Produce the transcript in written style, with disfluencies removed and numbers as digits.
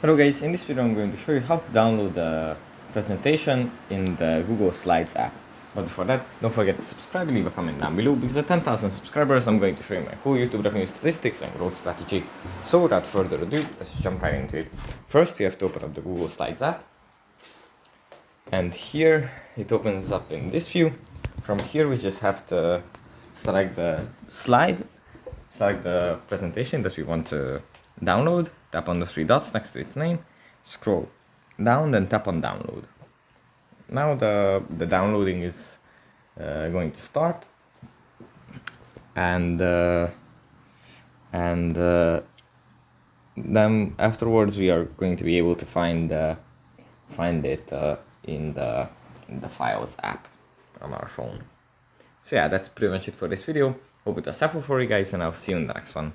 Hello guys, in this video I'm going to show you how to download the presentation in the Google Slides app. But before that, don't forget to subscribe and leave a comment down below, because at 10,000 subscribers I'm going to show you my whole YouTube revenue statistics and growth strategy. So without further ado, let's jump right into it. First you have to open up the Google Slides app. And here it opens up in this view. From here we just have to select the slide, select the presentation that we want to download, tap on the three dots next to its name, scroll down, then tap on download. Now the downloading is going to start, and then afterwards we are going to be able to find it in the Files app on our phone. So yeah, that's pretty much it for this video. Hope it was helpful for you guys, and I'll see you in the next one.